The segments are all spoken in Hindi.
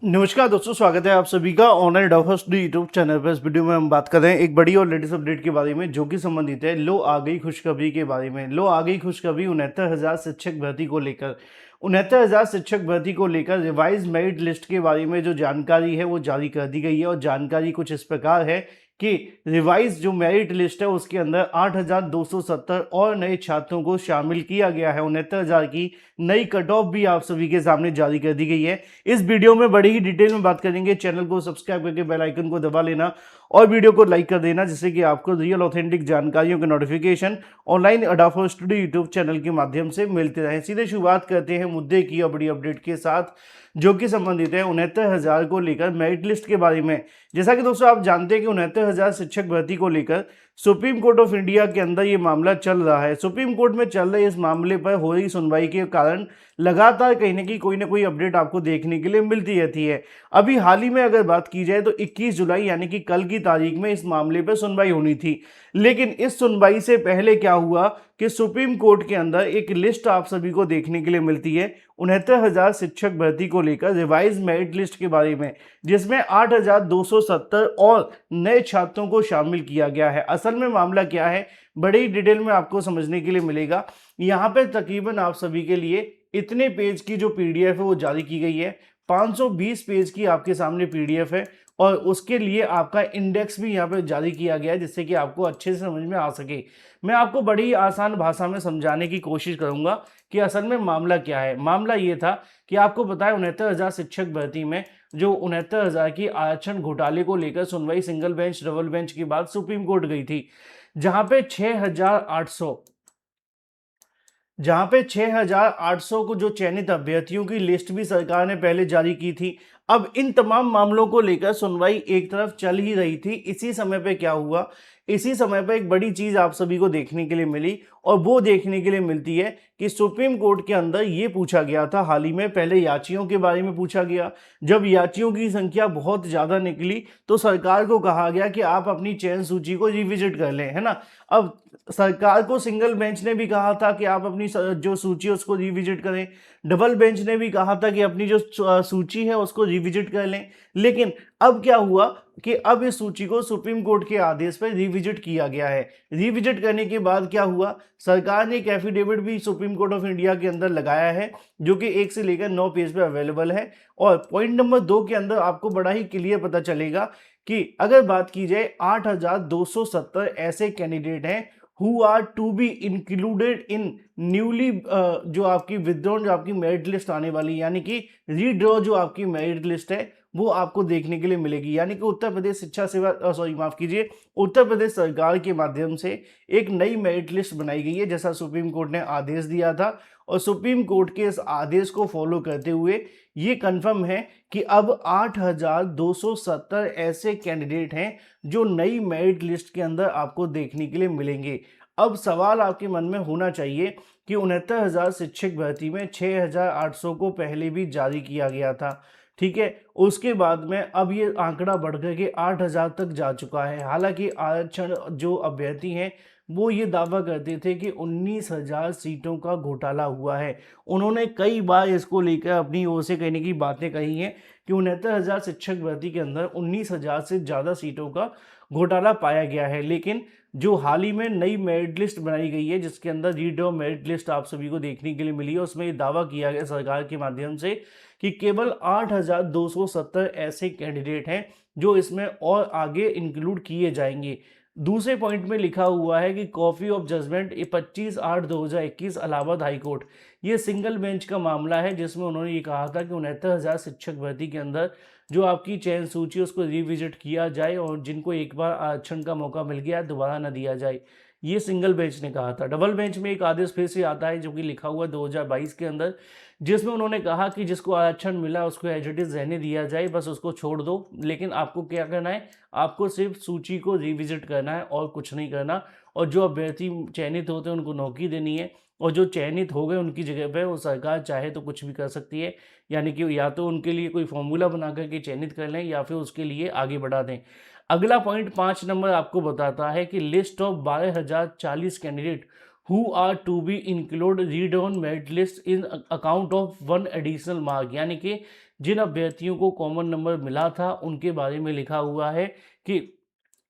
नमस्कार दोस्तों, स्वागत है आप सभी का ऑनलाइन डॉफर्स यूट्यूब चैनल पर। इस वीडियो में हम बात कर रहे हैं एक बड़ी और लेटेस्ट अपडेट के बारे में, जो कि संबंधित है लो आ गई खुशखबरी के बारे में। लो आ गई खुशखबरी 69,000 शिक्षक भर्ती को लेकर। 69,000 शिक्षक भर्ती को लेकर रिवाइज मेरिट लिस्ट के बारे में जो जानकारी है वो जारी कर दी गई है। और जानकारी कुछ इस प्रकार है कि रिवाइज जो मेरिट लिस्ट है उसके अंदर 8,270 और नए छात्रों को शामिल किया गया है। 69,000 की नई कट ऑफ भी आप सभी के सामने जारी कर दी गई है। इस वीडियो में बड़ी ही डिटेल में बात करेंगे। चैनल को सब्सक्राइब करके बेल आइकन को दबा लेना और वीडियो को लाइक कर देना, जिससे कि आपको रियल ऑथेंटिक जानकारियों के नोटिफिकेशन ऑनलाइन अडाफोर स्टूडियो यूट्यूब चैनल के माध्यम से मिलते रहे। सीधे शुरुआत करते हैं मुद्दे की और बड़ी अपडेट के साथ, जो कि संबंधित है 69,000 को लेकर मेरिट लिस्ट के बारे में। जैसा कि दोस्तों आप जानते हैं कि 69,000 शिक्षक भर्ती को लेकर सुप्रीम कोर्ट ऑफ इंडिया के अंदर ये मामला चल रहा है। सुप्रीम कोर्ट में चल रहे इस मामले पर हो रही सुनवाई के कारण लगातार कहीं ना कोई अपडेट आपको देखने के लिए मिलती रहती है। अभी हाल ही में अगर बात की जाए तो 21 जुलाई यानी कि कल की तारीख में इस मामले पर सुनवाई होनी थी। लेकिन इस सुनवाई से पहले क्या हुआ कि सुप्रीम कोर्ट के अंदर एक लिस्ट आप सभी को देखने के लिए मिलती है 69,000 शिक्षक भर्ती को लेकर रिवाइज मेरिट लिस्ट के बारे में, जिसमें 8,270 और नए छात्रों को शामिल किया गया है। असल में मामला क्या है, बड़ी डिटेल में आपको समझने के लिए मिलेगा। यहाँ पे तकरीबन आप सभी के लिए इतने पेज की जो पीडीएफ है वो जारी की गई है। 520 पेज की आपके सामने पीडीएफ है और उसके लिए आपका इंडेक्स भी यहाँ पे जारी किया गया है, जिससे कि आपको अच्छे से समझ में आ सके। मैं आपको बड़ी आसान भाषा में समझाने की कोशिश करूंगा कि असल में मामला क्या है। मामला ये था कि आपको पता है 69,000 शिक्षक भर्ती में जो 69,000 की आरक्षण घोटाले को लेकर सुनवाई सिंगल बेंच डबल बेंच के बाद सुप्रीम कोर्ट गई थी, जहां पे 6,800 को जो चयनित अभ्यर्थियों की लिस्ट भी सरकार ने पहले जारी की थी। अब इन तमाम मामलों को लेकर सुनवाई एक तरफ चल ही रही थी। इसी समय पे क्या हुआ, इसी समय पे एक बड़ी चीज आप सभी को देखने के लिए मिली, और वो देखने के लिए मिलती है कि सुप्रीम कोर्ट के अंदर ये पूछा गया था हाल ही में, पहले याचियों के बारे में पूछा गया। जब याचियों की संख्या बहुत ज्यादा निकली तो सरकार को कहा गया कि आप अपनी चयन सूची को रिविजिट कर लें, है ना। अब सरकार को सिंगल बेंच ने भी कहा था कि आप अपनी जो सूची है उसको रिविजिट करें, डबल बेंच ने भी कहा था कि अपनी जो सूची है उसको रिविजिट कर लें। लेकिन अब क्या हुआ कि अब इस सूची को सुप्रीम कोर्ट के आदेश पर रिविजिट किया गया है। रिविजिट करने के बाद क्या हुआ, सरकार ने एक एफिडेविट भी सुप्रीम कोर्ट ऑफ इंडिया के अंदर लगाया है, जो कि 1 से लेकर 9 पेज पे अवेलेबल है। और पॉइंट नंबर 2 के अंदर आपको बड़ा ही क्लियर पता चलेगा कि अगर बात की जाए 8,270 ऐसे कैंडिडेट हैं who are to be included in newly जो आपकी विथड्रॉन जो आपकी मेरिट लिस्ट आने वाली, यानी कि रीड्रॉ जो आपकी मेरिट लिस्ट है वो आपको देखने के लिए मिलेगी। यानी कि उत्तर प्रदेश शिक्षा सेवा माफ कीजिए, उत्तर प्रदेश सरकार के माध्यम से एक नई मेरिट लिस्ट बनाई गई है, जैसा सुप्रीम कोर्ट ने आदेश दिया था। और सुप्रीम कोर्ट के इस आदेश को फॉलो करते हुए ये कंफर्म है कि अब 8,270 ऐसे कैंडिडेट हैं जो नई मेरिट लिस्ट के अंदर आपको देखने के लिए मिलेंगे। अब सवाल आपके मन में होना चाहिए कि 69,000 शिक्षक भर्ती में 6,800 को पहले भी जारी किया गया था, ठीक है। उसके बाद में अब ये आंकड़ा बढ़ करके 8,000 तक जा चुका है। हालांकि आरक्षण जो अभ्यर्थी हैं वो ये दावा करते थे कि 19,000 सीटों का घोटाला हुआ है। उन्होंने कई बार इसको लेकर अपनी ओर से कहने की बातें कही हैं कि 69,000 शिक्षक भर्ती के अंदर 19,000 से ज़्यादा सीटों का घोटाला पाया गया है। लेकिन जो हाल ही में नई मेरिट लिस्ट बनाई गई है, जिसके अंदर रीड्रॉ मेरिट लिस्ट आप सभी को देखने के लिए मिली है, उसमें ये दावा किया गया सरकार के माध्यम से कि केवल 8,270 ऐसे कैंडिडेट हैं जो इसमें और आगे इंक्लूड किए जाएंगे। दूसरे पॉइंट में लिखा हुआ है कि copy of judgement 25/8/2021 Allahabad high court, ये सिंगल बेंच का मामला है, जिसमें उन्होंने ये कहा था कि 69,000 शिक्षक भर्ती के अंदर जो आपकी चयन सूची है उसको रिविजिट किया जाए और जिनको एक बार आरक्षण का मौका मिल गया दोबारा न दिया जाए। ये सिंगल बेंच ने कहा था। डबल बेंच में एक आदेश फिर से आता है जो कि लिखा हुआ 2022 के अंदर, जिसमें उन्होंने कहा कि जिसको आरक्षण मिला उसको एज इट इज रहने दिया जाए, बस उसको छोड़ दो। लेकिन आपको क्या करना है, आपको सिर्फ सूची को रिविजिट करना है और कुछ नहीं करना। और जो अभ्यर्थी चयनित होते हैं उनको नौकरी देनी है, और जो चयनित हो गए उनकी जगह पे वो सरकार चाहे तो कुछ भी कर सकती है। यानी कि या तो उनके लिए कोई फॉर्मूला बना करके चयनित कर लें या फिर उसके लिए आगे बढ़ा दें। अगला पॉइंट 5 नंबर आपको बताता है कि list of 12,040 candidate who are to be included on merit list in account of one additional mark, यानी कि जिन अभ्यर्थियों को कॉमन नंबर मिला था उनके बारे में लिखा हुआ है कि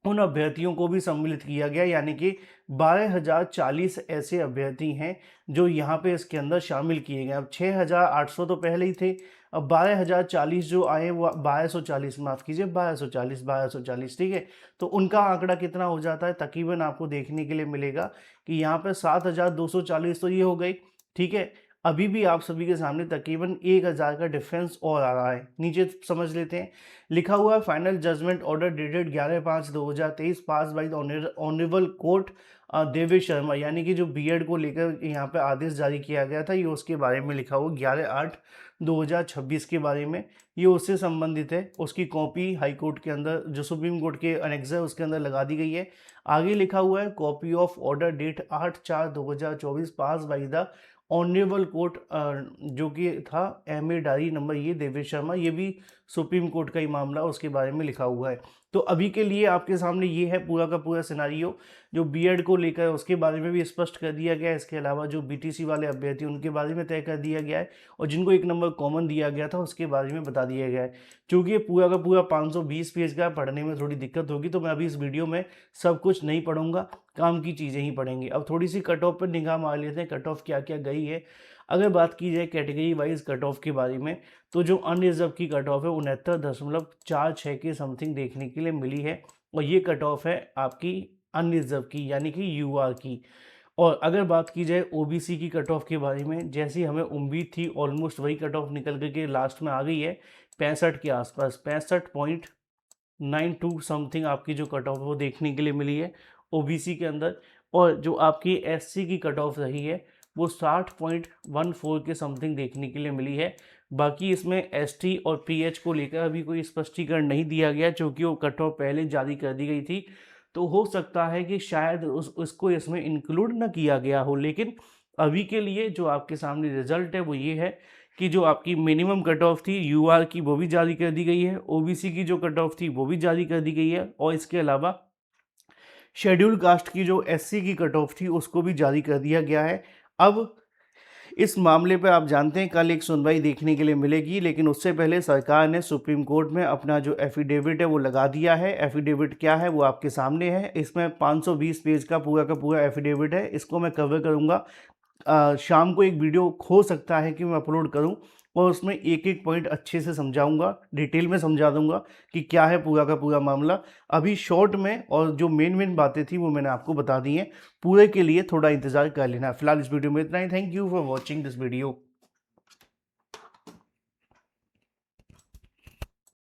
उन अभ्यर्थियों को भी सम्मिलित किया गया, यानी कि 12,040 ऐसे अभ्यर्थी हैं जो यहाँ पे इसके अंदर शामिल किए गए। अब 6,800 तो पहले ही थे, अब 12,040 जो आए वो 1240, माफ़ कीजिए 1240, ठीक है। तो उनका आंकड़ा कितना हो जाता है, तकरीबन आपको देखने के लिए मिलेगा कि यहाँ पे 7,240 तो ये हो गई, ठीक है। अभी भी आप सभी के सामने तकरीबन 1,000 का डिफरेंस और आ रहा है। नीचे समझ लेते हैं, लिखा हुआ है final judgement order dated 11/5/2023 pass by honourable court Devesh Sharma, यानी कि जो बीएड को लेकर यहाँ पे आदेश जारी किया गया था, ये उसके बारे में लिखा हुआ 11/8/2026 के बारे में, ये उससे संबंधित है। उसकी कॉपी हाई कोर्ट के अंदर जो सुप्रीम कोर्ट के अनेक्स है उसके अंदर लगा दी गई है। आगे लिखा हुआ है copy of order date 8/4/2024 pass by the honourable court, जो कि था एमए डायरी नंबर ये देवेश शर्मा, ये भी सुप्रीम कोर्ट का ही मामला उसके बारे में लिखा हुआ है। तो अभी के लिए आपके सामने ये है पूरा का पूरा सिनारियो जो बीएड को लेकर, उसके बारे में भी स्पष्ट कर दिया गया है। इसके अलावा जो बीटीसी वाले अभ्यर्थी उनके बारे में तय कर दिया गया है, और जिनको एक नंबर कॉमन दिया गया था उसके बारे में बता दिया गया है। चूँकि ये पूरा का पूरा 520 पेज का पढ़ने में थोड़ी दिक्कत होगी, तो मैं अभी इस वीडियो में सब कुछ नहीं पढ़ूंगा, काम की चीज़ें ही पढ़ेंगे। अब थोड़ी सी कट ऑफ पर निगाह मार लेते हैं, कट ऑफ क्या क्या गई है। अगर बात की जाए कैटेगरी वाइज कट ऑफ के बारे में, तो जो अनरिजर्व की कट ऑफ है 69.46 के समथिंग देखने के लिए मिली है, और ये कट ऑफ है आपकी अनरिजर्व की, यानी कि यूआर की। और अगर बात की जाए ओबीसी की कट ऑफ के बारे में, जैसी हमें उम्मीद थी ऑलमोस्ट वही कट ऑफ निकल करके लास्ट में आ गई है 65 के आसपास, 65.92 समथिंग आपकी जो कट ऑफ है वो देखने के लिए मिली है ओबीसी के अंदर। और जो आपकी एससी की कट ऑफ रही है वो 60.14 के समथिंग देखने के लिए मिली है। बाकी इसमें एसटी और पीएच को लेकर अभी कोई स्पष्टीकरण नहीं दिया गया, क्योंकि वो कट ऑफ पहले जारी कर दी गई थी। तो हो सकता है कि शायद उसको इसमें इंक्लूड ना किया गया हो, लेकिन अभी के लिए जो आपके सामने रिजल्ट है वो ये है कि जो आपकी मिनिमम कट ऑफ थी यूआर की वो भी जारी कर दी गई है, ओबीसी की जो कट ऑफ थी वो भी जारी कर दी गई है, और इसके अलावा शेड्यूल कास्ट की जो एससी की कट ऑफ थी उसको भी जारी कर दिया गया है। अब इस मामले पर आप जानते हैं कल एक सुनवाई देखने के लिए मिलेगी, लेकिन उससे पहले सरकार ने सुप्रीम कोर्ट में अपना जो एफिडेविट है वो लगा दिया है। एफिडेविट क्या है वो आपके सामने है, इसमें 520 पेज का पूरा एफिडेविट है। इसको मैं कवर करूँगा, शाम को एक वीडियो हो सकता है कि मैं अपलोड करूं, और उसमें एक एक पॉइंट अच्छे से समझाऊंगा, डिटेल में समझा दूंगा कि क्या है पूरा का पूरा मामला। अभी शॉर्ट में और जो मेन बातें थी वो मैंने आपको बता दी हैं, पूरे के लिए थोड़ा इंतज़ार कर लेना। फिलहाल इस वीडियो में इतना ही। Thank you for watching this video.